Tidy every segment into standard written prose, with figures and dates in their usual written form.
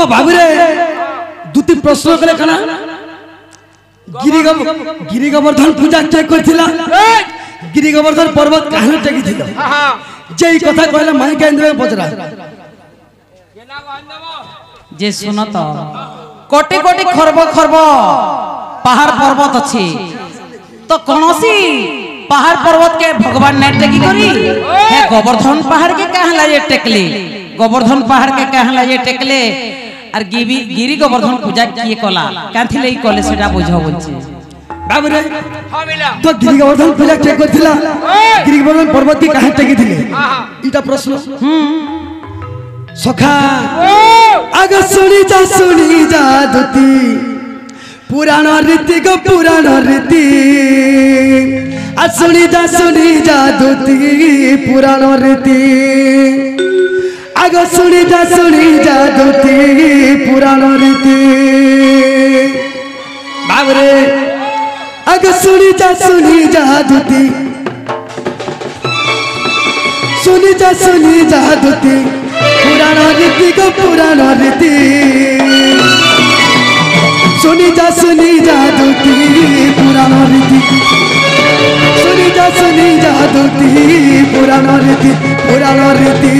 तो बाबूरे दुती प्रश्न कले कना गिरी गोवर्धन पूजा के करथिला गिरी गोवर्धन पर्वत काहे टेकी थिला जे कथा कहले माई के इंद्र पचरा जे सुनो तो कोटि कोटि खरब खरब पहाड़ पर्वत अच्छी तो कौनसी पहाड़ पर्वत के भगवान ने टेकी करी है गोवर्धन पहाड़ के कहला ये टेकले गोवर्धन पहाड़ के कहला ये टेकले और गिरी गोवर्धन पूजा किए कला कांथिले ई कले सेटा बुझाओ बोलछे बाबूरे तो गिरी गोवर्धन पूजा के करथिला गिरी गोवर्धन पर्वत के काहे टेकी थिले इटा प्रश्न सखा आग सुनी जा दुती पुराण रीति गो पुराण रीति आ सुनी जा दुती पुराण रीति आग सुनी जा दुती पुराण रीति बाबरे आग सुनी जा दुती सुनी जा दुती पुराण रीति गो पुराण रीति सुनी जा दुती पुराण रीति सुनी जा दुती पुराण रीति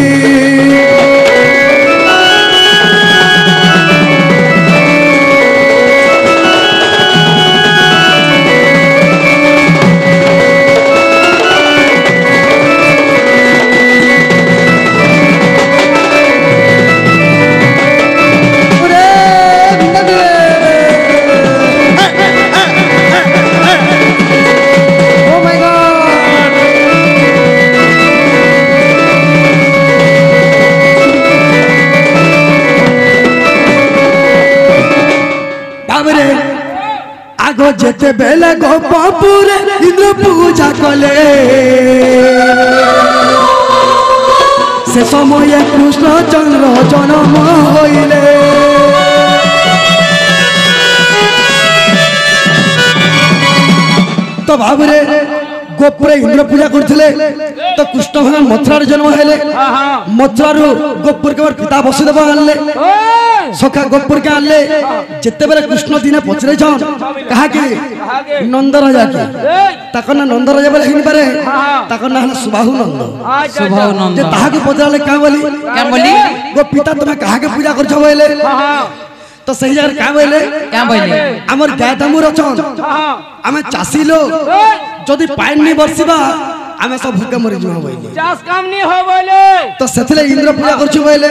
जेते बेले गोपापुर इंद्र पूजा कले से समय कृष्ण चंद्र जन्म होइले तो बाबूरे गोपुरे इंद्र पूजा करथिले तो कृष्ण भगवान मथुरा जन्म हेले मथुरा गोपुर के पिता वसुदेव आनले सखा गोपुर के आनले जेते बेले कृष्ण दिने पचरे छन कहा के नंद राजा के ताकर ना नंद राजा बेले हिन पारे ताकर ना हला सुबाहु नंद जे ताहा के पचराले का बोली गो पिता तुमे कहा के पूजा करछ बोले तो सही जगह क्या बोले हमर गाय दामुर अछन आमे चासी लो जदी पाइन नि बरसिबा आमे सब भूखे मरि जमा बोले चास काम नि हो बोले तो सेथले इंद्र पूजा करछ बोले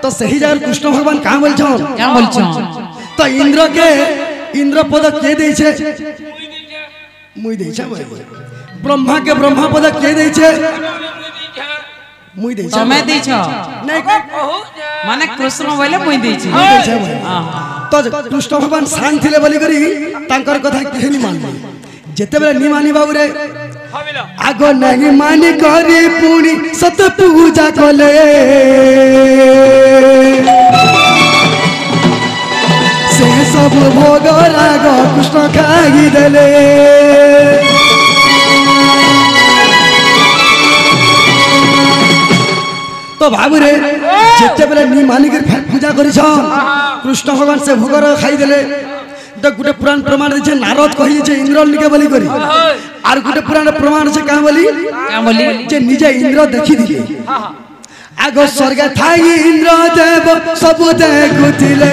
तो सही जगह कृष्ण भगवान का बोलछन क्या बोलछन तो इंद्र पद के दै छे मुई दै छे बोले ब्रह्मा के ब्रह्मा पद के दै छे मुई दै छे तमे दै छ नहीं माने कृष्ण बोले मुई दै छी तो कृष्ण भगवान शांत थिले बोली करी तांकर कथा केहनी मानली जेते बेले नि मानी बाबू रे आगो नहीं मानी करी पुनी सत पूजा कले से सब भोग राग कृष्ण खाई देले तो बाबू रे जेते बेले नि मानी कर पूजा करी कृष्ण भगवान से भोग खाई देले तो गुटे पुराण प्रमाण दे नारद कहि जे इंद्र निके बोली करी आर गुटे पुराण प्रमाण से का बोली जे निजे इंद्र देखि दिले आगो स्वर्ग थाई इंद्र देव सब देखुतिले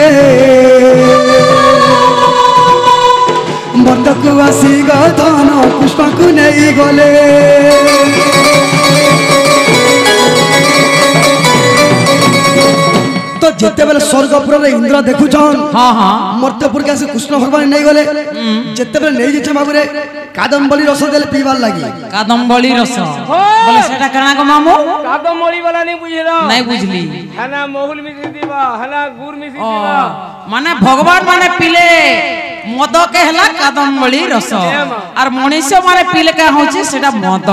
बंदक आसी गधन पुष्प को नहीं गले तो जेते बेले स्वर्गपुर रे इंद्र देखुछन मर्त्यपुर के कृष्ण भगवान नहीं गले जेते बेले नहीं जेछे बाबू रे कादम्बली रस देले पीवार लागी कादम्बली रस बोले सेटा कना को मामू कादम्बली वाला नहीं बुझिलो नहीं बुझली हना मोहुल मिसी दीवा हना गुड़ मिसी दीवा माने भगवान माने पीले मद के हला कादम्बली रस और मनुष्य माने पीले का होचे सेटा मद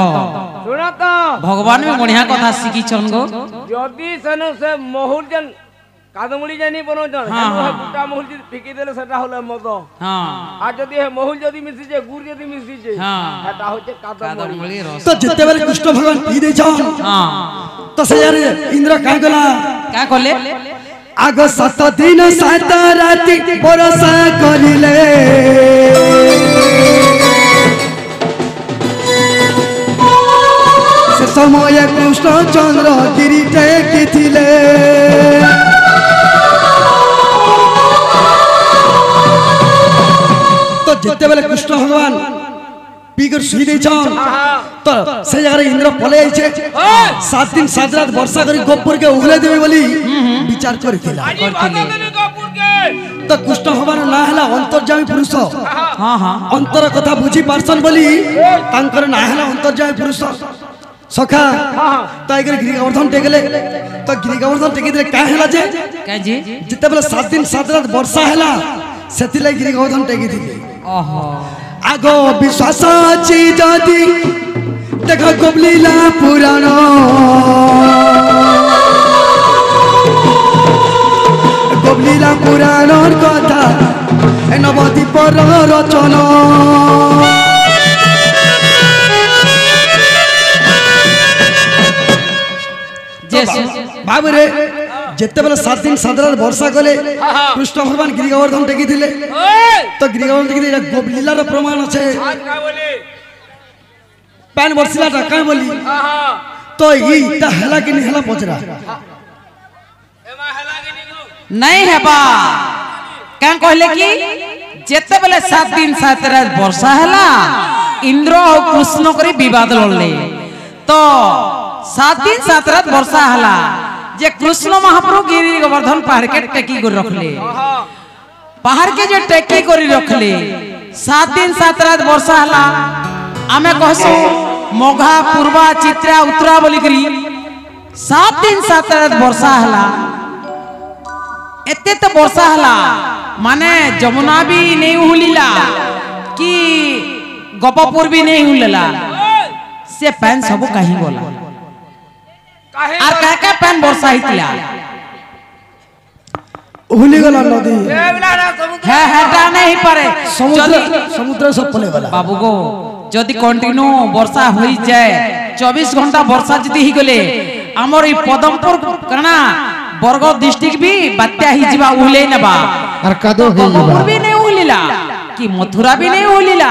सुना तो भगवान में बढ़िया कथा सीखी छन गो जदी सनो से मोहुल जन कादमली जानी बनो जन हेनु गुटा मोहुल जदी फिकी देले सेटा होले मद हां आ जदी हे मोहुल जदी मिसी जे गुड़ जदी मिसी जे सेटा होचे कादमली रस तो जेते बेले कृष्ण भगवान पी दे छन तो से यार इंद्र का गला का कहले आग 7 दिन 7 राति बरसा करिले से समय कृष्ण चंद्र गिरी टेकिथिले तो जिते बेले कृष्ण भगवान पीकर सुई दे तो से जगह इंद्र पले आइछे 7 दिन 7 रात वर्षा करी गोपुर के उगले देवे बोली विचार करथिला तो कृष्ण भगवान ना हला अंतर्यामी पुरुष हां हां अंतर कथा बुझी पारसन बोली तांकर ना हला अंतर्यामी पुरुष सखा तो एकर गिरी गोवर्धन टेकले तो गिरी गोवर्धन टेकी दे का हला जे का जी जिते बेले 7 दिन 7 रात वर्षा हला सेतिले गिरी गोवर्धन टेकी दिले ओहो आगो विश्वास अछि जदि देख गोबलीला पुराण गोबलीला पुराणर कथा ए नवद्वीपर रचना बाबू रे जिते बेले 7 दिन 7 रात वर्षा कले कृष्ण भगवान गिरी गोवर्धन टेकी दिले तो गिरी गोवर्धन टेकी दिले गोबलीलार प्रमाण আছে पैन वर्षिला का बोली तो इटा हला कि नहीं हला पचरा नहीं हेबा क्या कहले कि जेते बेले 7 दिन 7 रात वर्षा हला इंद्र और कृष्ण करी विवाद लड़ले तो 7 दिन 7 रात वर्षा हला जे कृष्ण महाप्रभु गिरी गोवर्धन पहाड़ के टेकी कर रखले पहाड़ के जो टेकी करी रखले 7 दिन 7 रात वर्षा हला आमे कहसु मोघा पूर्वा चित्रा उत्तरा बोली करी 7 दिन 7 रात वर्षा हला एते तो वर्षा हला माने जमुना भी नहीं हुलिला कि गोपपुर भी नहीं हुलला से पैन सब कहीं बोला আর কাকা প্যান বর্ষা হইতলা हुली गला नदी হ্যাঁ হ্যাঁ তা নাই পারে समुद्र समुद्र सब पले गला बाबू गो যদি কন্টিনিউ বর্ষা হই যায় 24 ঘন্টা বর্ষা যদি হি গলে আমর এই পদমপুর কানা বরগড় ডিস্ট্রিক্ট भी বাত্যা হি जिबा उले नेबा और कादो हे गोपपुर भी नहीं उलिला कि मथुरा भी नहीं उलिला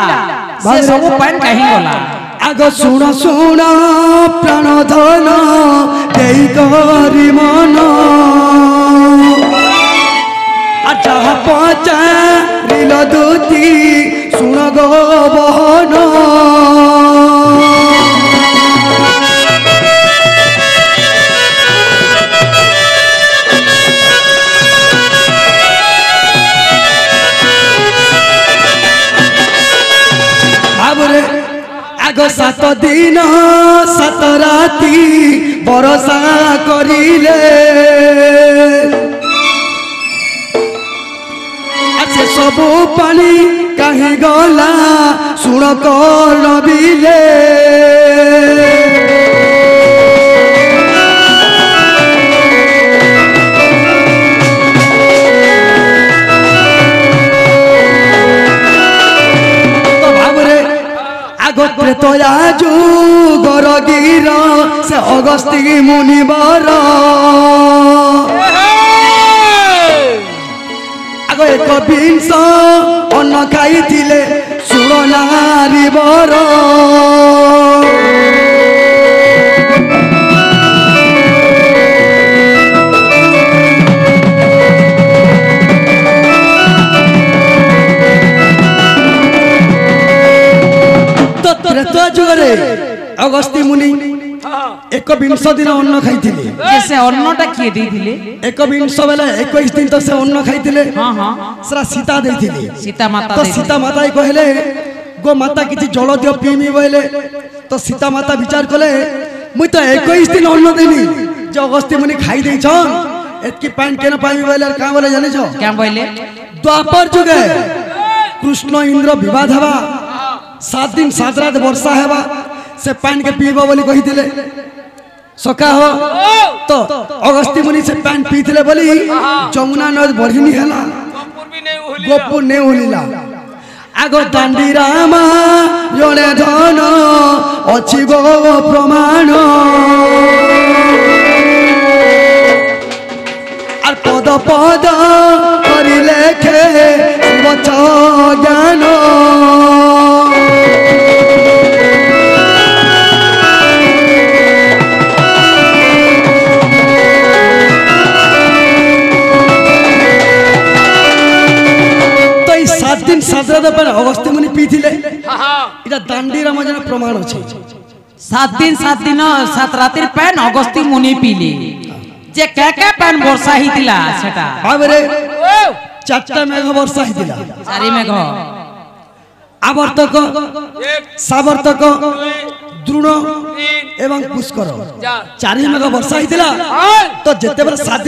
से सब पैन कहीं गला आग सुन सुन प्राण धन देई करी मन अच्छा पचारिल दूती सुन गो बहन आग 7 दिन 7 राति बरसा करिले से सबू पानी कहीं गला सुन कर्ण बिले त्रेतया जुगर गिर से अगस्ती मुनिवर आग 21 अन्न खाइथिले सुर नारी बर त्रेतया जुगरे अगस्ती मुनि 21 दिन अन्न खाइथिले से अन्नटा किए देथिले 21 बेले 21 दिन तो से अन्न खाइथिले हां हां सरा सीता देथिले सीता माता तो सीता माता कहले गो माता किछि जल दियो पीमी बोले तो सीता माता विचार कले मुई तो 21 दिन अन्न देनी जो अगस्ती मुनि खाइ दै छन एतकी पाइन केना पाइमी बोले का बोले जानि छ क्या बोले द्वापर जुगे कृष्ण इंद्र विवाद हवा 7 दिन 7 रात वर्षा हेबा से पान के पीबो बोली कहिथिले सखा हो तो अगस्ती मुनि से पान पीथिले बोली जमुना नद बढ़िनी हला गोपुर ने उलिला आगो दांडी रामा जने धन अछि गो प्रमाण आर पद पद करि लेखे बच ज्ञान दिन सात रात अगस्त्य मुनि पीथिले इटा दांडी रामायण प्रमाण अछि 7 दिन 7 रातिर पैन अगस्त्य मुनि पीली जे के पैन वर्षा हितिला सेटा बाबरे चारटा मेघ वर्षा हितिला चारि मेघ आवर्तक सावर्तक द्रोण एवं पुष्कर चारि मेघ वर्षा हितिला तो जेते बेर 7